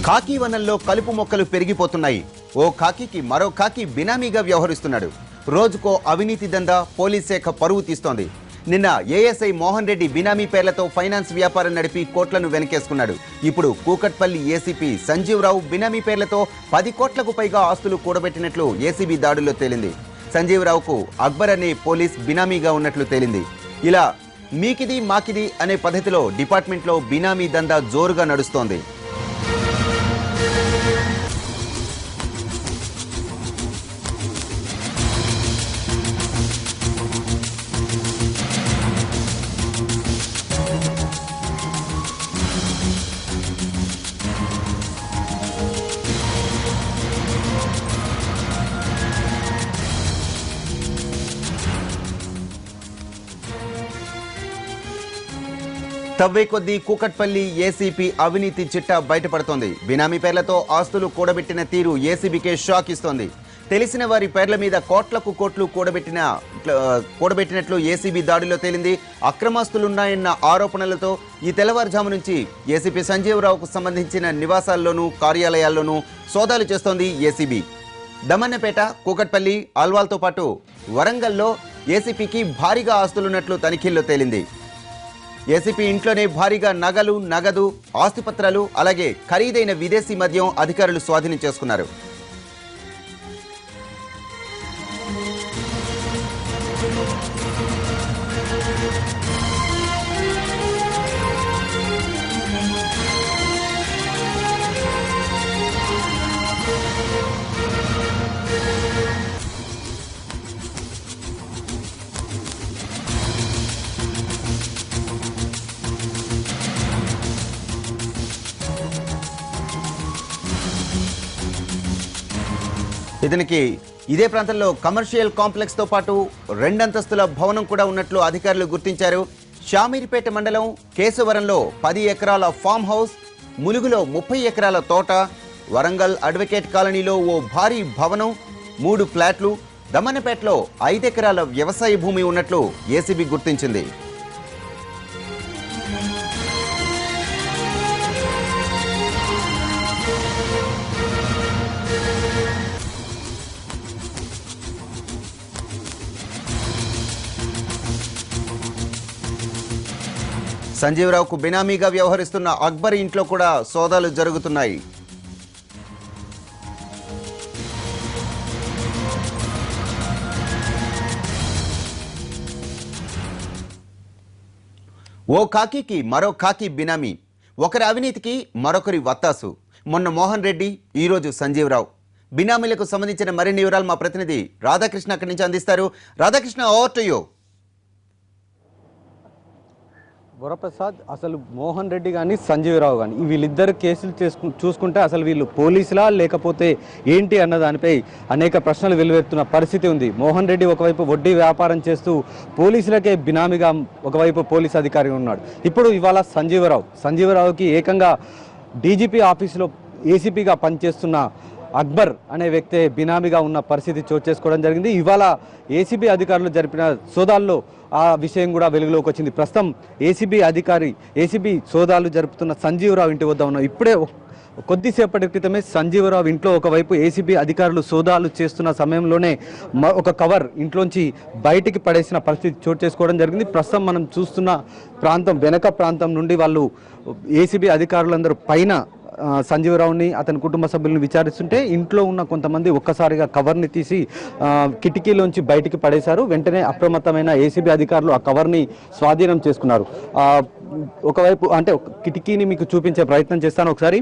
ఖాకీ వనంలో కలుపు మొక్కలు పెరిగిపోతున్నాయి. ఓ ఖాకీకి మరో ఖాకీ బినామీగా వ్యవహరిస్తున్నాడు. రోజుకో అవినీతి దందా పోలీస్ శాఖ పరువు తీస్తోంది. నిన్న ఏఎస్ఐ మోహన్ రెడ్డి బినామీ పేర్లతో ఫైనాన్స్ వ్యాపారం నడిపి కోట్లను వెనకేసుకున్నాడు. ఇప్పుడు కూకట్పల్లి ఏసీపీ సంజీవ్ రావు బినామీ పేర్లతో 10 కోట్లకు పైగా ఆస్తులు కూడబెట్టినట్లు ఏసీబీ దాడుల్లో తేలింది. సంజీవ్ రావుకు అక్బర్ అనే పోలీస్ బినామీగా ఉన్నట్లు తేలింది. ఇలా మీకిది మాకిది అనే పద్ధతిలో డిపార్ట్మెంట్లో బినామీ దందా జోరుగా నడుస్తోంది. తవ్వే కొద్దీ కూకట్పల్లి ఏసీపీ అవినీతి చిట్టా బయటపడుతోంది. బినామీ పేర్లతో ఆస్తులు కూడబెట్టిన తీరు ఏసీబీకే షాక్ ఇస్తోంది. తెలిసిన వారి పేర్ల మీద కోట్లకు కోట్లు కూడబెట్టినట్లు ఏసీబీ దాడిలో తేలింది. అక్రమాస్తులున్నాయన్న ఆరోపణలతో ఈ తెల్లవారుజాము నుంచి ఏసీపీ సంజీవ్ రావుకు సంబంధించిన నివాసాల్లోనూ కార్యాలయాల్లోనూ సోదాలు చేస్తోంది ఏసీబీ. దమన్నపేట, కూకట్పల్లి, ఆల్వాల్తో పాటు వరంగల్లో ఏసీపీకి భారీగా ఆస్తులున్నట్లు తనిఖీల్లో తేలింది. ఏసీపీ ఇంట్లోనే భారీగా నగలు, నగదు, ఆస్తిపత్రాలు, అలాగే ఖరీదైన విదేశీ మద్యం అధికారులు స్వాధీనం చేసుకున్నారు. ఇతనికి ఇదే ప్రాంతంలో కమర్షియల్ కాంప్లెక్స్ తో పాటు 2 అంతస్తుల భవనం కూడా ఉన్నట్లు అధికారులు గుర్తించారు. షామీర్పేట మండలం కేశవరంలో 10 ఎకరాల ఫామ్ హౌస్, ములుగులో 30 ఎకరాల తోట, వరంగల్ అడ్వకేట్ కాలనీలో ఓ భారీ భవనం, 3 ఫ్లాట్లు, దమన్నపేటలో 5 ఎకరాల వ్యవసాయ భూమి ఉన్నట్లు ఏసీబీ గుర్తించింది. సంజీవ్ రావుకు బినామీగా వ్యవహరిస్తున్న అక్బర్ ఇంట్లో కూడా సోదాలు జరుగుతున్నాయి. ఓ ఖాకీకి మరో ఖాకీ బినామీ, ఒకరి అవినీతికి మరొకరి వత్తాసు. మొన్న మోహన్ రెడ్డి, ఈరోజు సంజీవ్ రావు. బినామీలకు సంబంధించిన మరిన్ని వివరాలు మా ప్రతినిధి రాధాకృష్ణ అక్కడి నుంచి అందిస్తారు. Radhakrishna, over to you. Varaprasad, అసలు మోహన్ రెడ్డి కానీ సంజీవ్ రావు కానీ వీళ్ళిద్దరు కేసులు చూసుకుంటే అసలు వీళ్ళు పోలీసులా లేకపోతే ఏంటి అన్న దానిపై అనేక ప్రశ్నలు వెలువెత్తున్న పరిస్థితి ఉంది. మోహన్ రెడ్డి ఒకవైపు వడ్డీ వ్యాపారం చేస్తూ పోలీసులకే బినామీగా ఒకవైపు పోలీస్ అధికారి ఉన్నాడు. ఇప్పుడు ఇవాళ సంజీవ్ రావుకి ఏకంగా డీజీపీ ఆఫీసులో ఏసీపీగా పనిచేస్తున్న అక్బర్ అనే వ్యక్తి బినామీగా ఉన్న పరిస్థితి చోటు చేసుకోవడం జరిగింది. ఇవాళ ఏసీబీ అధికారులు జరిపిన సోదాల్లో ఆ విషయం కూడా వెలుగులోకి వచ్చింది. ప్రస్తుతం ఏసీబీ సోదాలు జరుపుతున్న సంజీవ్ రావు ఇంటి వద్ద ఉన్నాం. ఇప్పుడే కొద్దిసేపటి క్రితమే సంజీవ్ రావు ఇంట్లో ఒకవైపు ఏసీబీ అధికారులు సోదాలు చేస్తున్న సమయంలోనే ఒక కవర్ ఇంట్లోంచి బయటికి పడేసిన పరిస్థితి చోటు చేసుకోవడం జరిగింది. ప్రస్తుతం మనం చూస్తున్న ప్రాంతం వెనక ప్రాంతం నుండి వాళ్ళు ఏసీబీ అధికారులందరూ పైన సంజీవ్ రావుని అతని కుటుంబ సభ్యులను విచారిస్తుంటే ఇంట్లో ఉన్న కొంతమంది ఒక్కసారిగా కవర్ని తీసి కిటికీలోంచి బయటికి పడేశారు. వెంటనే అప్రమత్తమైన ఏసీబీ అధికారులు ఆ కవర్ని స్వాధీనం చేసుకున్నారు. ఒకవైపు అంటే కిటికీని మీకు చూపించే ప్రయత్నం చేస్తాను. ఒకసారి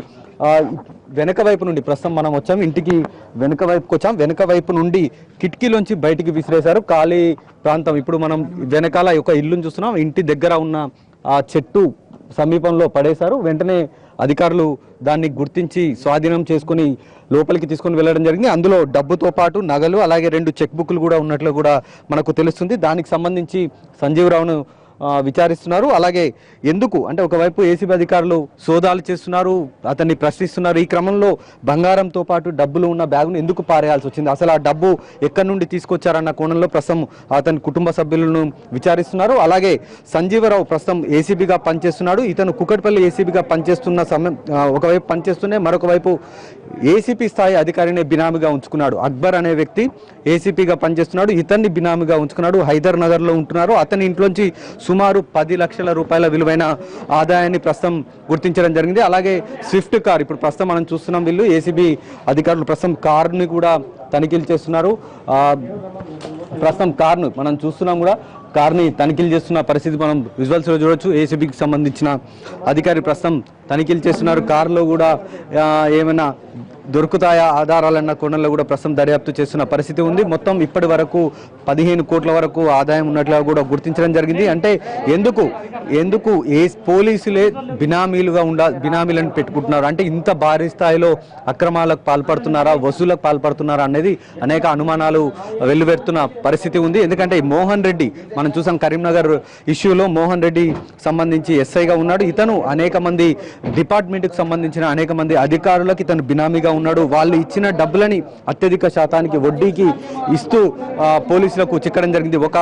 వెనక వైపు నుండి ప్రస్తుతం మనం వచ్చాము, ఇంటికి వెనక వైపుకి వచ్చాం. వెనక వైపు నుండి కిటికీలోంచి బయటికి విసిరేశారు. ఖాళీ ప్రాంతం, ఇప్పుడు మనం వెనకాల ఒక ఇల్లును చూస్తున్నాం. ఇంటి దగ్గర ఉన్న ఆ చెట్టు సమీపంలో పడేశారు. వెంటనే అధికారులు దాన్ని గుర్తించి స్వాధీనం చేసుకుని లోపలికి తీసుకుని వెళ్ళడం జరిగింది. అందులో డబ్బుతో పాటు నగలు, అలాగే 2 చెక్ బుక్లు కూడా ఉన్నట్లు కూడా మనకు తెలుస్తుంది. దానికి సంబంధించి సంజీవ్ రావును విచారిస్తున్నారు. అలాగే ఎందుకు అంటే ఒకవైపు ఏసీబీ అధికారులు సోదాలు చేస్తున్నారు, అతన్ని ప్రశ్నిస్తున్నారు. ఈ క్రమంలో బంగారంతో పాటు డబ్బులు ఉన్న బ్యాగును ఎందుకు పారేయాల్సి వచ్చింది, అసలు ఆ డబ్బు ఎక్కడి నుండి తీసుకొచ్చారన్న కోణంలో ప్రస్తుతం అతని కుటుంబ సభ్యులను విచారిస్తున్నారు. అలాగే సంజీవరావు ప్రస్తుతం ఏసీబీగా పనిచేస్తున్నాడు. ఇతను కుకట్పల్లి ఏసీబీగా పనిచేస్తున్న ఒకవైపు పనిచేస్తూనే మరొక వైపు ఏసీపీ స్థాయి అధికారిని బినామీగా ఉంచుకున్నాడు. అక్బర్ అనే వ్యక్తి ఏసీపీగా పనిచేస్తున్నాడు. ఇతన్ని బినామీగా ఉంచుకున్నాడు. హైదర్ నగర్లో ఉంటున్నారు. అతని ఇంట్లోంచి సుమారు 10 లక్షల రూపాయల విలువైన ఆదాయాన్ని ప్రస్తుతం గుర్తించడం జరిగింది. అలాగే స్విఫ్ట్ కార్ ఇప్పుడు ప్రస్తుతం మనం చూస్తున్నాం. వీళ్ళు ఏసీబీ అధికారులు ప్రస్తుతం కారుని కూడా తనిఖీలు చేస్తున్నారు. ప్రస్తుతం కార్ను మనం చూస్తున్నాం కూడా, కార్ని తనిఖీలు చేస్తున్న పరిస్థితి మనం విజువల్స్లో చూడొచ్చు. ఏసీబీకి సంబంధించిన అధికారి ప్రస్తుతం తనిఖీలు చేస్తున్నారు. కారులో కూడా ఏమైనా దొరుకుతాయా ఆధారాలన్న కోణంలో కూడా ప్రస్తుతం దర్యాప్తు చేస్తున్న పరిస్థితి ఉంది. మొత్తం ఇప్పటి వరకు 15 కోట్ల వరకు ఆదాయం ఉన్నట్లుగా కూడా గుర్తించడం జరిగింది. అంటే ఎందుకు పోలీసులే బినామీలను పెట్టుకుంటున్నారు, అంటే ఇంత భారీ స్థాయిలో అక్రమాలకు పాల్పడుతున్నారా, వసూలకు పాల్పడుతున్నారా అనేది అనేక అనుమానాలు వెల్లువెత్తున్న పరిస్థితి ఉంది. ఎందుకంటే మోహన్ రెడ్డి మనం చూసాం, కరీంనగర్ ఇష్యూలో మోహన్ రెడ్డి సంబంధించి ఎస్ఐగా ఉన్నాడు. ఇతను అనేక మంది డిపార్ట్మెంట్కి సంబంధించిన అనేక మంది అధికారులకు ఇతను బినామీగా ఉన్నాడు. వాళ్ళు ఇచ్చిన డబ్బులని అత్యధిక శాతానికి వడ్డీకి ఇస్తూ పోలీసులకు చిక్కడం జరిగింది. ఒక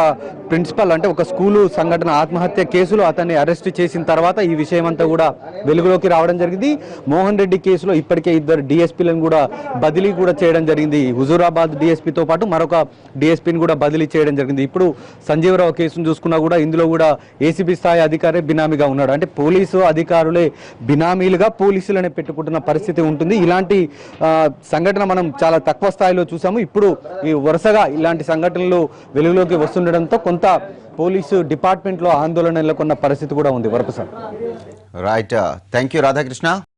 ప్రిన్సిపల్ అంటే ఒక స్కూలు సంఘటన ఆత్మహత్య కేసులో అతన్ని అరెస్ట్ చేసిన తర్వాత ఈ విషయం అంతా కూడా వెలుగులోకి రావడం జరిగింది. మోహన్ రెడ్డి కేసులో ఇప్పటికే 2 డిఎస్పీలను కూడా బదిలీ కూడా చేయడం జరిగింది. హుజూరాబాద్ డిఎస్పీతో పాటు మరొక డిఎస్పీని కూడా బదిలీ చేయడం జరిగింది. ఇప్పుడు సంజీవరావు కేసును చూసుకున్నా కూడా ఇందులో కూడా ఏసీబీ స్థాయి అధికారే బినామీగా ఉన్నాడు. అంటే పోలీసు అధికారులే బినామీలుగా పోలీసులనే పెట్టుకుంటున్న పరిస్థితి ఉంటుంది. ఇలాంటి సంఘటన మనం చాలా తక్కువ స్థాయిలో చూసాము. ఇప్పుడు ఈ వరుసగా ఇలాంటి సంఘటనలు వెలుగులోకి వస్తుండడంతో కొంత పోలీసు డిపార్ట్మెంట్లో ఆందోళన నెలకొన్న పరిస్థితి కూడా ఉంది. Varaprasad. Right, thank you Radhakrishna.